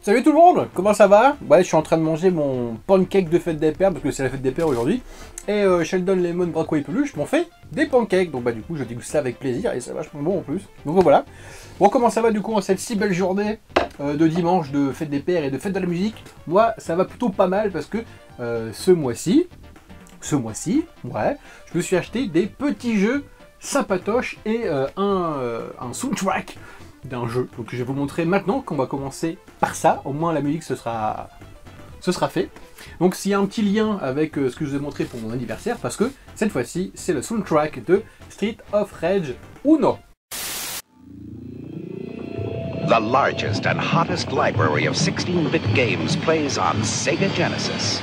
Salut tout le monde, comment ça va? Ouais, je suis en train de manger mon pancake de fête des pères parce que c'est la fête des pères aujourd'hui. Et Sheldon Lemon Brocoli Peluche m'ont fait des pancakes. Donc bah du coup je déguste ça avec plaisir et c'est vachement bon en plus. Donc voilà. Bon, comment ça va du coup en cette si belle journée de dimanche de fête des pères et de fête de la musique? Moi ça va plutôt pas mal parce que ce mois-ci, ouais, je me suis acheté des petits jeux sympatoches et un soundtrack d'un jeu. Donc je vais vous montrer maintenant qu'on va commencer par ça. Au moins la musique ce sera fait. Donc s'il y a un petit lien avec ce que je vous ai montré pour mon anniversaire, parce que cette fois-ci c'est le soundtrack de Street of Rage 1. The largest and hottest library of 16-bit games plays on Sega Genesis,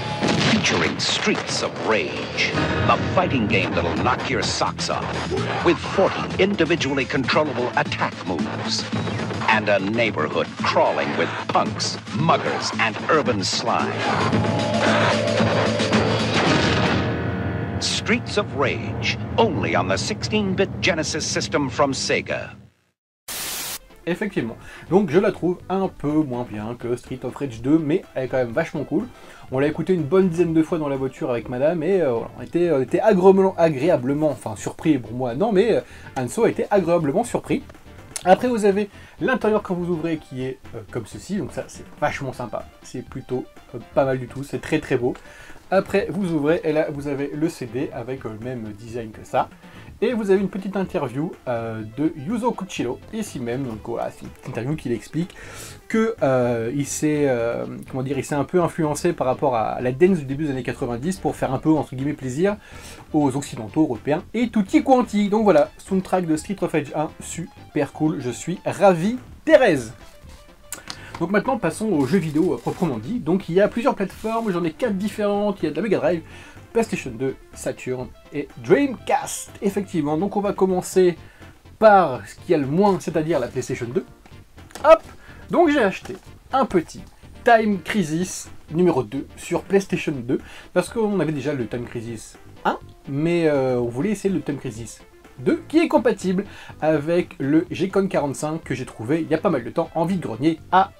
featuring Streets of Rage, the fighting game that'll knock your socks off, with 40 individually controllable attack moves, and a neighborhood crawling with punks, muggers, and urban slime. Streets of Rage, only on the 16-bit Genesis system from Sega. Effectivement. Donc je la trouve un peu moins bien que Street of Rage 2, mais elle est quand même vachement cool. On l'a écouté une bonne dizaine de fois dans la voiture avec madame et on était agréablement, enfin surpris pour moi non, mais Anso a été agréablement surpris. Après vous avez l'intérieur quand vous ouvrez qui est comme ceci, donc ça c'est vachement sympa, c'est plutôt pas mal du tout, c'est très très beau. Après vous ouvrez et là vous avez le CD avec le même design que ça. Et vous avez une petite interview de Yuzo Kuchiro, ici même, donc voilà, c'est une petite interview qui explique que il s'est un peu influencé par rapport à la dance du début des années 90 pour faire un peu, entre guillemets, plaisir aux occidentaux, européens et tutti quanti. Donc voilà, soundtrack de Street of Rage 1, super cool, je suis ravi, Thérèse. Donc maintenant passons aux jeux vidéo proprement dit. Donc il y a plusieurs plateformes, j'en ai 4 différentes, il y a de la Mega Drive, PlayStation 2, Saturn et Dreamcast. Effectivement, donc on va commencer par ce qui a le moins, c'est-à-dire la PlayStation 2. Hop, donc j'ai acheté un petit Time Crisis numéro 2 sur PlayStation 2, parce qu'on avait déjà le Time Crisis 1, mais on voulait essayer le Time Crisis 2, qui est compatible avec le G-Con 45 que j'ai trouvé il y a pas mal de temps en vide-grenier à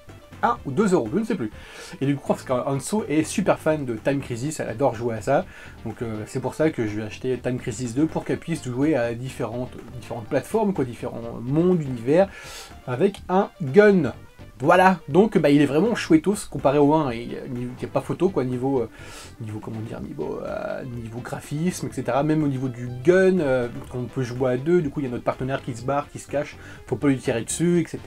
1 ou 2 euros, je ne sais plus. Et du coup, parce qu'Anso est super fan de Time Crisis, elle adore jouer à ça. Donc c'est pour ça que je vais acheter Time Crisis 2 pour qu'elle puisse jouer à différentes plateformes, quoi, différents mondes, univers, avec un gun. Voilà, donc bah, il est vraiment chouettos comparé au 1, il n'y a pas photo quoi, niveau graphisme, etc. Même au niveau du gun, on peut jouer à deux, du coup il y a notre partenaire qui se barre, qui se cache, faut pas lui tirer dessus, etc.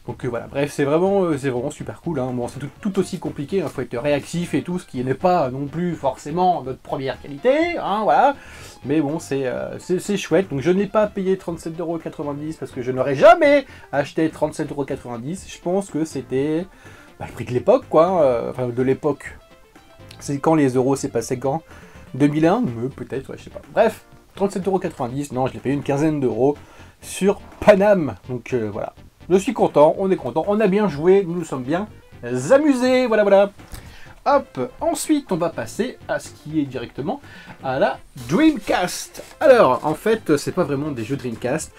Donc voilà, bref, c'est vraiment super cool, hein. Bon, c'est tout aussi compliqué, il faut être réactif et tout, ce qui n'est pas non plus forcément notre première qualité, hein, voilà. Mais bon, c'est chouette, donc je n'ai pas payé 37,90 € parce que je n'aurais jamais acheté 37,90 €. Je pense que c'était le prix de l'époque, quoi, enfin de l'époque. C'est quand les euros, c'est passé quand? 2001? Peut-être, ouais, je sais pas. Bref, 37,90 €, non, je l'ai payé une quinzaine d'euros sur Paname, donc voilà. Je suis content, on est content, on a bien joué, nous nous sommes bien amusés, voilà, voilà. Hop, ensuite on va passer à ce qui est directement à la Dreamcast. Alors, en fait, c'est pas vraiment des jeux Dreamcast,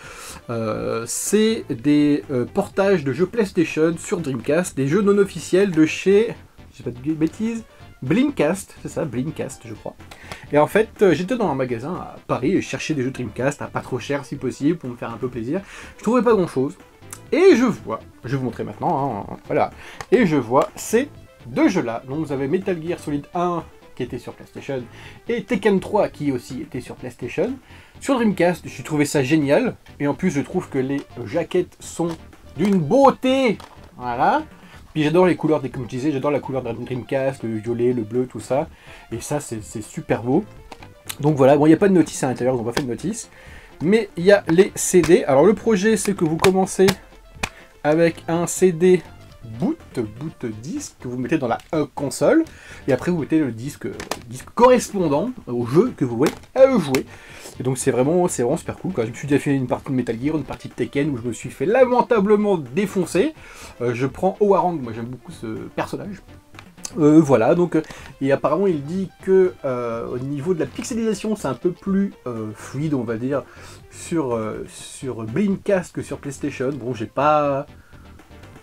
c'est des portages de jeux PlayStation sur Dreamcast, des jeux non officiels de chez, je sais pas de bêtises, Blinkast, c'est ça, Blinkast je crois. Et en fait, j'étais dans un magasin à Paris et je cherchais des jeux Dreamcast à pas trop cher si possible pour me faire un peu plaisir. Je trouvais pas grand chose. Et je vois, je vais vous montrer maintenant, hein, voilà, et je vois ces deux jeux-là. Donc vous avez Metal Gear Solid 1 qui était sur PlayStation et Tekken 3 qui aussi était sur PlayStation. Sur Dreamcast, j'ai trouvé ça génial. Et en plus, je trouve que les jaquettes sont d'une beauté. Voilà. Puis j'adore les couleurs, comme je disais, j'adore la couleur de Dreamcast, le violet, le bleu, tout ça. Et ça, c'est super beau. Donc voilà, bon, il n'y a pas de notice à l'intérieur, donc on va faire de notice. Mais il y a les CD. Alors le projet, c'est que vous commencez avec un CD boot disque que vous mettez dans la console et après vous mettez le disque correspondant au jeu que vous voulez jouer. Et donc c'est vraiment super cool, quoi. Je me suis déjà fait une partie de Metal Gear, une partie de Tekken où je me suis fait lamentablement défoncer. Je prends Owarang, moi j'aime beaucoup ce personnage. Voilà, donc, et apparemment il dit que au niveau de la pixelisation c'est un peu plus fluide, on va dire, sur Dreamcast que sur PlayStation. Bon, j'ai pas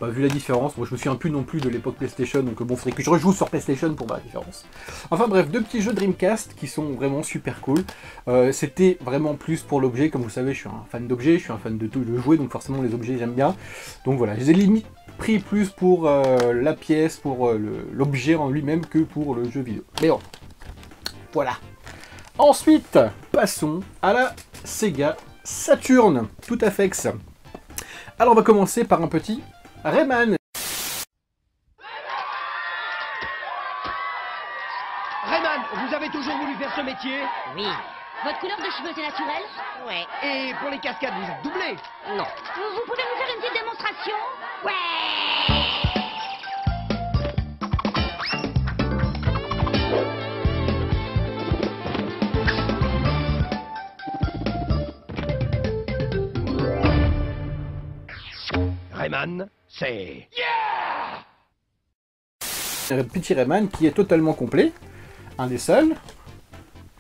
vu la différence. Bon, je me souviens plus non plus de l'époque PlayStation, donc bon, faudrait que je rejoue sur PlayStation pour voir la différence. Enfin bref, deux petits jeux Dreamcast qui sont vraiment super cool. C'était vraiment plus pour l'objet, comme vous savez, je suis un fan d'objets, je suis un fan de jouer, donc forcément les objets j'aime bien. Donc voilà, je les ai limite pris plus pour la pièce, pour l'objet en lui-même que pour le jeu vidéo. Mais bon, voilà. Ensuite, passons à la Sega Saturn, tout à fait. Alors on va commencer par un petit Rayman. Rayman, vous avez toujours voulu faire ce métier? Oui. Votre couleur de cheveux, c'est naturel? Ouais. Et pour les cascades, vous êtes doublé? Non. Vous pouvez nous faire une petite démonstration? Ouais. Rayman, c'est... Un petit Rayman qui est totalement complet. Un des seuls.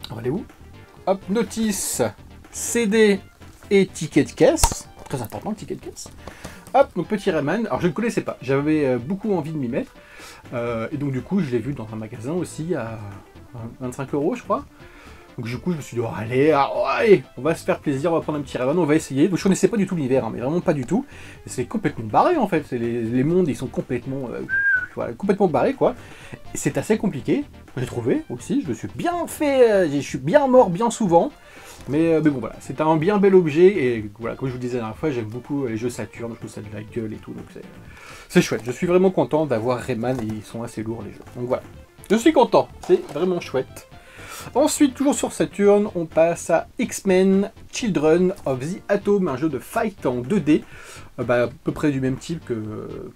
Alors, elle est où? Hop, notice, CD et ticket de caisse. Très important, le ticket de caisse. Hop, donc petit Rayman. Alors je ne le connaissais pas. J'avais beaucoup envie de m'y mettre. Et donc du coup, je l'ai vu dans un magasin aussi à 25 € je crois. Donc du coup, je me suis dit, oh, allez, on va se faire plaisir, on va prendre un petit Rayman, on va essayer. Donc je connaissais pas du tout l'univers, hein, mais vraiment pas du tout. C'est complètement barré en fait. Les mondes, ils sont complètement, voilà, complètement barrés quoi. C'est assez compliqué, j'ai trouvé aussi. Je me suis bien fait, je suis bien mort bien souvent. Mais bon voilà, c'est un bien bel objet. Et voilà, comme je vous disais la dernière fois, j'aime beaucoup les jeux Saturn, je trouve ça de la gueule et tout. Donc c'est chouette. Je suis vraiment content d'avoir Rayman et ils sont assez lourds les jeux. Donc voilà, je suis content, c'est vraiment chouette. Ensuite, toujours sur Saturn, on passe à X-Men Children of the Atom, un jeu de fight en 2D, à peu près du même type que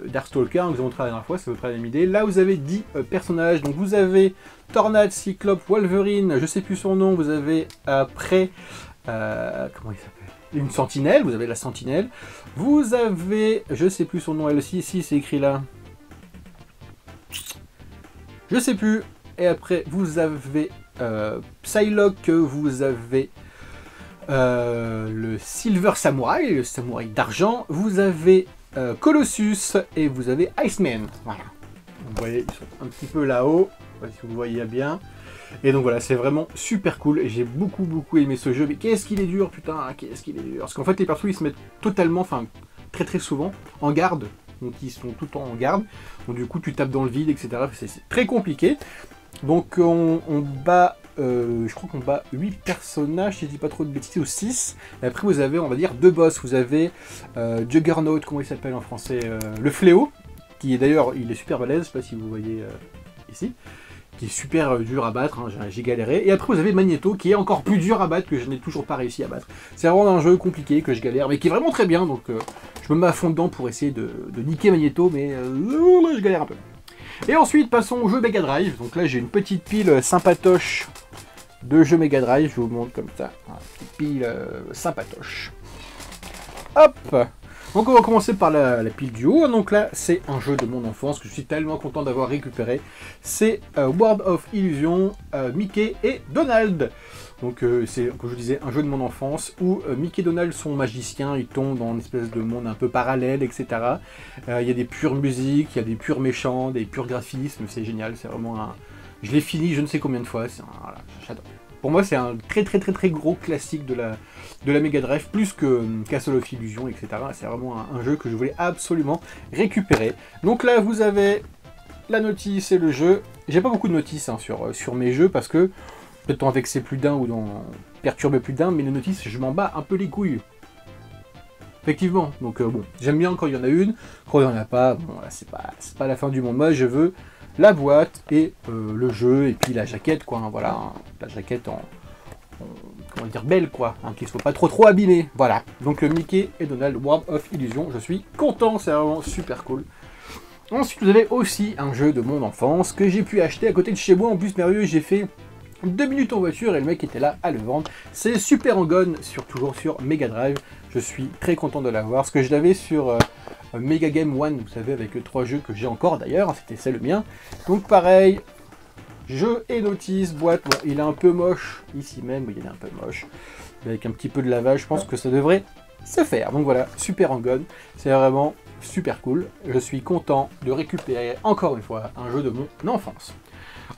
Darkstalker, que nous avons montré la dernière fois, c'est à peu près la même idée. Là, vous avez 10 personnages, donc vous avez Tornade, Cyclope, Wolverine, je sais plus son nom, vous avez après, comment il s'appelle, une sentinelle, vous avez la sentinelle, vous avez, je sais plus son nom, elle aussi, ici c'est écrit là, je sais plus. Et après, vous avez Psylocke, vous avez le Silver Samurai, le samouraï d'argent, vous avez Colossus et vous avez Iceman. Voilà. Vous voyez, ils sont un petit peu là-haut, si vous voyez bien. Et donc voilà, c'est vraiment super cool. Et j'ai beaucoup aimé ce jeu. Mais qu'est-ce qu'il est dur, putain, qu'est-ce qu'il est dur. Parce qu'en fait, les persos, ils se mettent totalement, enfin, très souvent, en garde. Donc ils sont tout le temps en garde. Donc du coup, tu tapes dans le vide, etc. C'est très compliqué. Donc on bat, je crois qu'on bat 8 personnages, si je dis pas trop de bêtises, ou 6. Et après vous avez, on va dire, 2 boss. Vous avez Juggernaut, comment il s'appelle en français, le fléau, qui est d'ailleurs, il est super balèze, je sais pas si vous voyez ici, qui est super dur à battre, hein, j'ai galéré. Et après vous avez Magneto, qui est encore plus dur à battre, que je n'ai toujours pas réussi à battre. C'est vraiment un jeu compliqué, que je galère, mais qui est vraiment très bien, donc je me mets à fond dedans pour essayer de niquer Magneto, mais je galère un peu. Et ensuite, passons au jeu Mega Drive. Donc là, j'ai une petite pile sympatoche de jeux Mega Drive. Je vous montre comme ça. Une petite pile sympatoche. Hop! Donc on va commencer par la pile du haut. Donc là, c'est un jeu de mon enfance que je suis tellement content d'avoir récupéré. C'est World of Illusion, Mickey et Donald. Donc c'est, comme je vous disais, un jeu de mon enfance où Mickey et Donald sont magiciens, ils tombent dans une espèce de monde un peu parallèle, etc. Il y a des pures musiques, il y a des purs méchants, des purs graphismes, c'est génial, c'est vraiment un... Je l'ai fini je ne sais combien de fois, voilà, j'adore. Pour moi c'est un très gros classique de la Mega Drive, plus que Castle of Illusion, etc. C'est vraiment un jeu que je voulais absolument récupérer. Donc là vous avez la notice et le jeu. J'ai pas beaucoup de notices hein, sur mes jeux parce que peut-être en vexer plus d'un ou d'en perturber plus d'un, mais les notices, je m'en bats un peu les couilles. Effectivement, donc bon, j'aime bien quand il y en a une, quand il n'y en a pas, bon, là, c'est pas la fin du monde. Moi, je veux la boîte et le jeu, et puis la jaquette, quoi, hein, voilà, hein, la jaquette en comment dire, belle, quoi, hein, qu'il ne soit pas trop abîmé, voilà. Donc Mickey et Donald World of Illusion, je suis content, c'est vraiment super cool. Ensuite, vous avez aussi un jeu de mon enfance que j'ai pu acheter à côté de chez moi, en plus, merveilleux, j'ai fait 2 minutes en voiture et le mec était là à le vendre. C'est Super Hang-On, toujours sur Mega Drive. Je suis très content de l'avoir, parce que je l'avais sur Mega Game One, vous savez, avec 3 jeux que j'ai encore d'ailleurs, c'était ça le mien. Donc pareil, jeu et notice, boîte, bon, il est un peu moche, ici même, oui, il est un peu moche. Avec un petit peu de lavage, je pense que ça devrait se faire. Donc voilà, Super Hang-On, c'est vraiment super cool. Je suis content de récupérer encore une fois un jeu de mon enfance.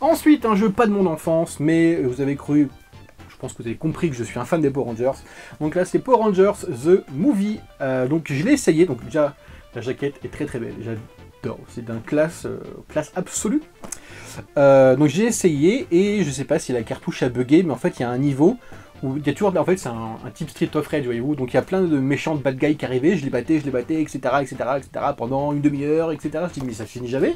Ensuite, un jeu pas de mon enfance, mais vous avez cru, je pense que vous avez compris que je suis un fan des Power Rangers. Donc là, c'est Power Rangers The Movie. Donc je l'ai essayé, donc déjà, la jaquette est très très belle, j'adore. C'est d'un classe absolue. Donc j'ai essayé et je sais pas si la cartouche a bugué, mais en fait, il y a un niveau où il y a toujours, en fait, c'est un type Street of Rage, voyez-vous. Donc il y a plein de méchants de bad guys qui arrivaient, je les battais, etc., pendant une demi-heure, etc. Je dis, mais ça finit jamais.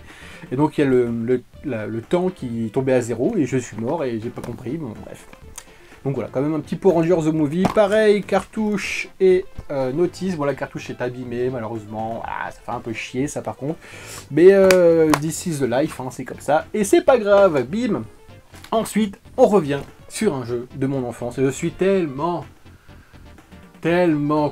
Et donc il y a le temps qui tombait à 0 et je suis mort et j'ai pas compris, bon bref. Donc voilà, quand même un petit Power Rangers The Movie. Pareil, cartouche et notice. Bon, la cartouche est abîmée, malheureusement. Ah, ça fait un peu chier, ça, par contre. Mais this is the life, hein, c'est comme ça. Et c'est pas grave, bim. Ensuite, on revient sur un jeu de mon enfance. Et je suis tellement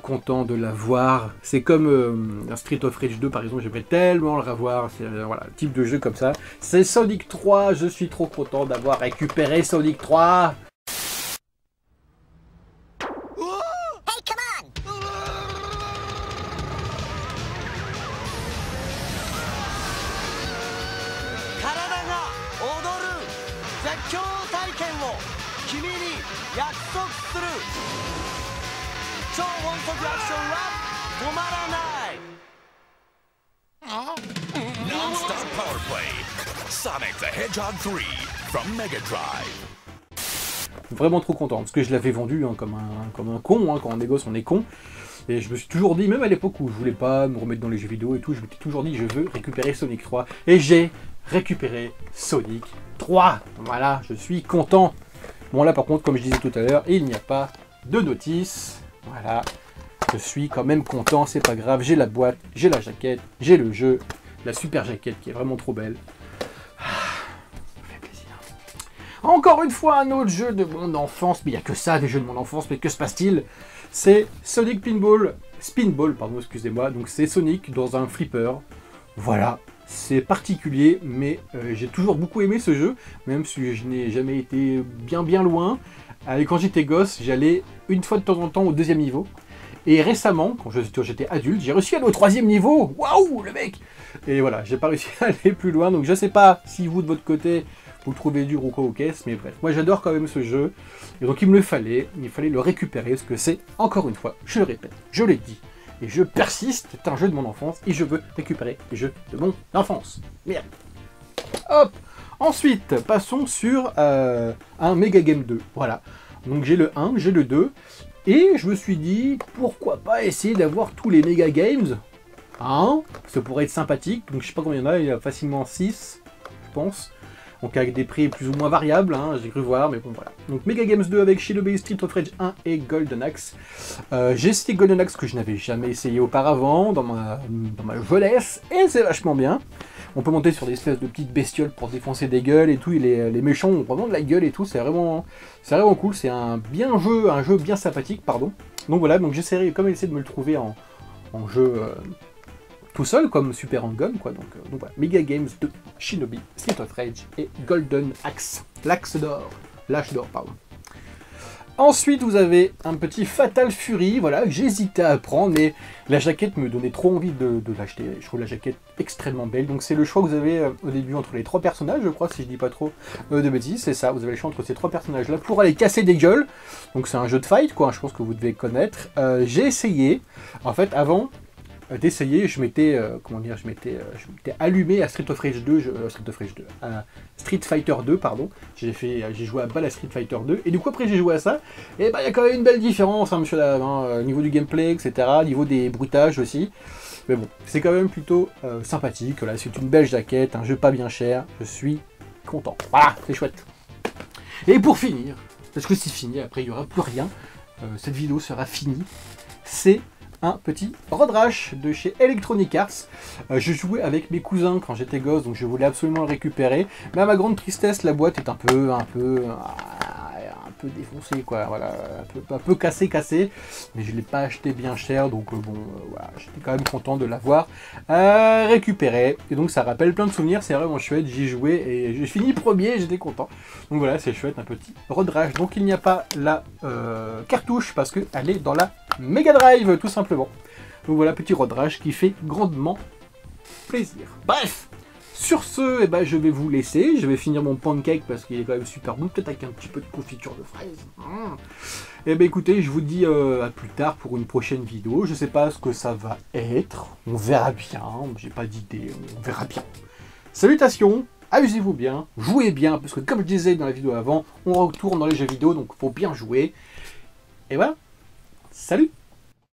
content de l'avoir. C'est comme un Street of Rage 2, par exemple. J'aimerais tellement le revoir. C'est voilà, type de jeu comme ça. C'est Sonic 3. Je suis trop content d'avoir récupéré Sonic 3. Non-stop power play. Sonic the Hedgehog 3 from Mega Drive. Vraiment trop content, parce que je l'avais vendu hein, comme un con, hein, quand on est gosse on est con. Et je me suis toujours dit, même à l'époque où je voulais pas me remettre dans les jeux vidéo et tout, je m'étais toujours dit je veux récupérer Sonic 3. Et j'ai récupéré Sonic 3. Voilà, je suis content. Bon là par contre, comme je disais tout à l'heure, il n'y a pas de notice. Voilà, je suis quand même content, c'est pas grave. J'ai la boîte, j'ai la jaquette, j'ai le jeu, la super jaquette qui est vraiment trop belle. Ça fait plaisir. Encore une fois, un autre jeu de mon enfance, mais il n'y a que ça, des jeux de mon enfance, mais que se passe-t-il? C'est Sonic Spinball, pardon, excusez-moi. Donc c'est Sonic dans un flipper. Voilà, c'est particulier, mais j'ai toujours beaucoup aimé ce jeu, même si je n'ai jamais été bien loin. Et quand j'étais gosse, j'allais une fois de temps en temps au 2e niveau. Et récemment, quand j'étais adulte, j'ai réussi à aller au 3e niveau. Waouh, le mec! Et voilà, j'ai pas réussi à aller plus loin. Donc je sais pas si vous, de votre côté, vous le trouvez dur ou quoi aux caisses, mais bref. Moi, j'adore quand même ce jeu. Et donc il fallait le récupérer, parce que c'est, encore une fois, je le répète, je l'ai dit, et je persiste, c'est un jeu de mon enfance, et je veux récupérer les jeux de mon enfance. Merde. Hop. Ensuite, passons sur un Mega Game 2. Voilà. Donc j'ai le 1, j'ai le 2. Et je me suis dit, pourquoi pas essayer d'avoir tous les Mega Games. Hein, ça pourrait être sympathique. Donc je sais pas combien il y en a facilement 6, je pense. Donc avec des prix plus ou moins variables, hein, j'ai cru voir, mais bon voilà. Donc Mega Games 2 avec Shinobi, Street of Rage 1 et Golden Axe. J'ai essayé Golden Axe que je n'avais jamais essayé auparavant dans ma jeunesse, et c'est vachement bien. On peut monter sur des espèces de petites bestioles pour défoncer des gueules et tout, et les méchants ont vraiment de la gueule et tout, c'est vraiment cool, c'est un jeu bien sympathique, pardon. Donc voilà, donc j'essaierai comme essayer de me le trouver en jeu tout seul, comme Super Hang-On, quoi. Donc voilà, Mega Games 2, Shinobi, Street of Rage et Golden Axe, l'Axe d'or, l'Âge d'or, pardon. Ensuite, vous avez un petit Fatal Fury, voilà, j'hésitais à prendre, mais la jaquette me donnait trop envie de l'acheter. Je trouve la jaquette extrêmement belle. Donc c'est le choix que vous avez au début entre les 3 personnages, je crois, si je dis pas trop de bêtises, c'est ça. Vous avez le choix entre ces 3 personnages-là pour aller casser des gueules. Donc c'est un jeu de fight, quoi, je pense que vous devez connaître. J'ai essayé, en fait, avant d'essayer, je m'étais allumé à Street Fighter 2, pardon. J'ai joué à balle à Street Fighter 2, et du coup après j'ai joué à ça, et bah il y a quand même une belle différence, hein, monsieur Dave, hein, niveau du gameplay, etc., niveau des bruitages aussi. Mais bon, c'est quand même plutôt sympathique, là, c'est une belle jaquette, un jeu pas bien cher, je suis content. Voilà, c'est chouette. Et pour finir, parce que c'est fini, après il n'y aura plus rien, cette vidéo sera finie, c'est un petit Road Rash de chez Electronic Arts. Je jouais avec mes cousins quand j'étais gosse, donc je voulais absolument le récupérer. Mais à ma grande tristesse, la boîte est un peu peu défoncé, quoi, voilà, un peu cassé, mais je l'ai pas acheté bien cher, donc bon, voilà, j'étais quand même content de l'avoir récupéré, et donc ça rappelle plein de souvenirs, c'est vraiment chouette, j'y jouais, et j'ai fini premier, j'étais content, donc voilà, c'est chouette, un petit Road Rage, donc il n'y a pas la cartouche, parce qu'elle est dans la Mega Drive, tout simplement, donc voilà, petit Road Rage qui fait grandement plaisir. Bref, sur ce, eh ben, je vais vous laisser, je vais finir mon pancake parce qu'il est quand même super bon, peut-être avec un petit peu de confiture de fraises. Et ben écoutez, je vous dis à plus tard pour une prochaine vidéo, je sais pas ce que ça va être, on verra bien, j'ai pas d'idée, on verra bien. Salutations, amusez-vous bien, jouez bien, parce que comme je disais dans la vidéo avant, on retourne dans les jeux vidéo, donc faut bien jouer. Et voilà, salut!